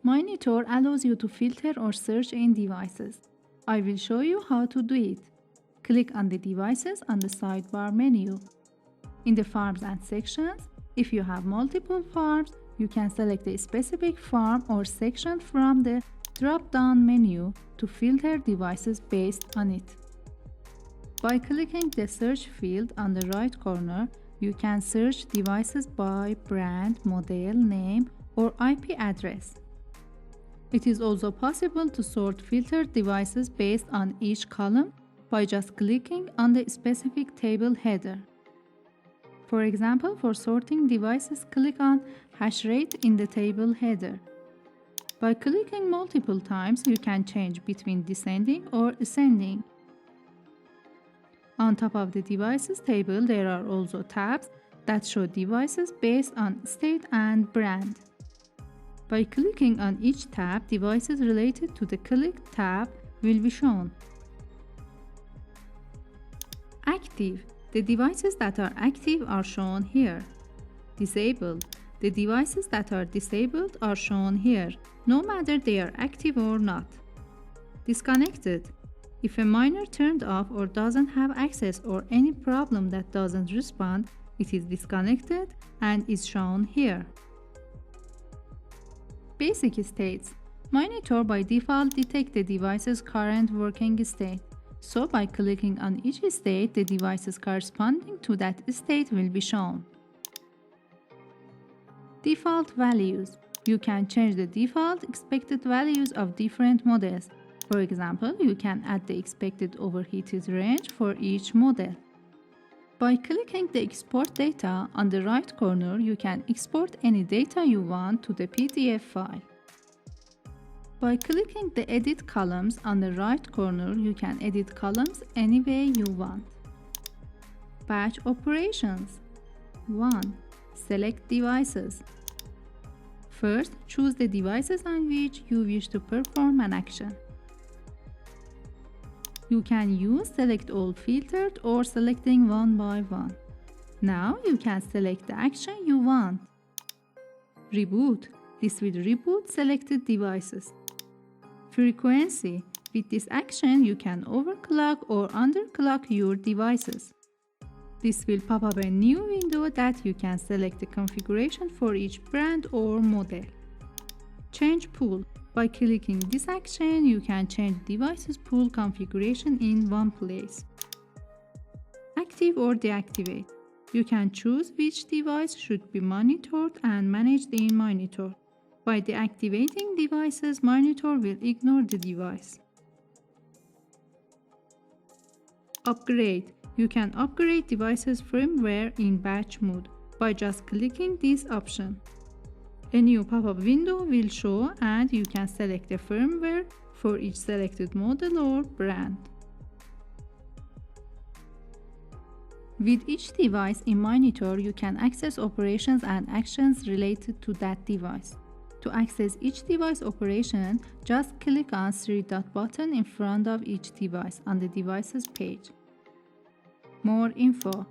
Mineitor allows you to filter or search in devices. I will show you how to do it. Click on the devices on the sidebar menu. In the farms and sections, if you have multiple farms, you can select a specific farm or section from the drop-down menu to filter devices based on it. By clicking the search field on the right corner, you can search devices by brand, model, name, or IP address. It is also possible to sort filtered devices based on each column by just clicking on the specific table header. For example, for sorting devices, click on hash rate in the table header. By clicking multiple times, you can change between descending or ascending. On top of the devices table, there are also tabs that show devices based on state and brand. By clicking on each tab, devices related to the clicked tab will be shown. Active. The devices that are active are shown here. Disabled. The devices that are disabled are shown here, no matter they are active or not. Disconnected. If a miner turned off or doesn't have access or any problem that doesn't respond, it is disconnected and is shown here. Basic states. Mineitor by default detects the device's current working state. So by clicking on each state, the devices corresponding to that state will be shown. Default values. You can change the default expected values of different models. For example, you can add the expected overheated range for each model. By clicking the export data on the right corner, you can export any data you want to the PDF file. By clicking the edit columns on the right corner, you can edit columns any way you want. Batch operations. 1. Select devices. First, choose the devices on which you wish to perform an action. You can use select all filtered or selecting one by one. Now you can select the action you want. Reboot. This will reboot selected devices. Frequency. With this action, you can overclock or underclock your devices. This will pop up a new window that you can select the configuration for each brand or model. Change pool. By clicking this action, you can change device's pool configuration in one place. Active or deactivate. You can choose which device should be monitored and managed in Mineitor. By deactivating devices, Mineitor will ignore the device. Upgrade. You can upgrade devices' firmware in batch mode by just clicking this option. A new pop-up window will show and you can select the firmware for each selected model or brand. With each device in Mineitor, you can access operations and actions related to that device. To access each device operation, just click on the three-dot button in front of each device on the devices page. More info.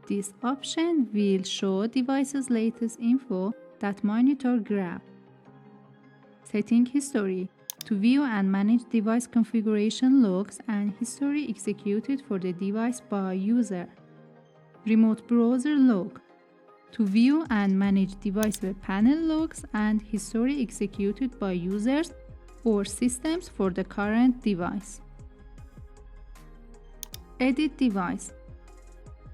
This option will show device's latest info that Mineitor grab. Setting history. To view and manage device configuration logs and history executed for the device by user. Remote browser log. To view and manage device web panel logs and history executed by users or systems for the current device. Edit device.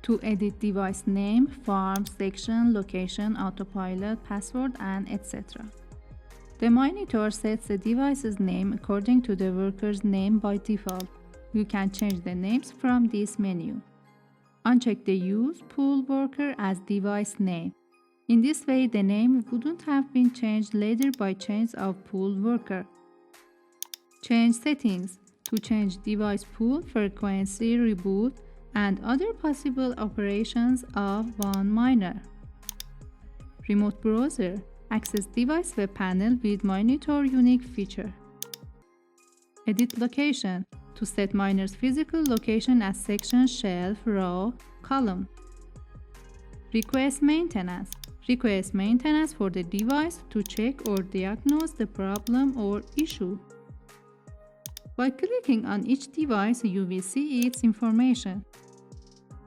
To edit device name, farm, section, location, autopilot, password, and etc. The Mineitor sets the device's name according to the worker's name by default. You can change the names from this menu. Uncheck the Use Pool Worker as device name. In this way, the name wouldn't have been changed later by change of pool worker. Change settings. To change device pool, frequency, reboot, and other possible operations of one miner. Remote browser. Access device web panel with Mineitor unique feature. Edit location. To set miner's physical location as section, shelf, row, column. Request maintenance. Request maintenance for the device to check or diagnose the problem or issue. By clicking on each device, you will see its information.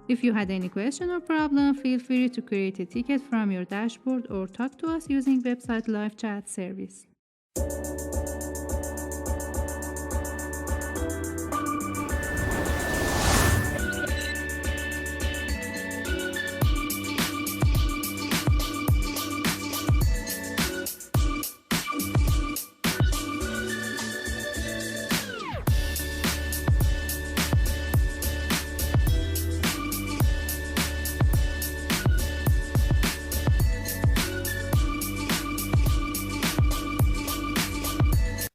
If you had any question or problem, feel free to create a ticket from your dashboard or talk to us using website live chat service.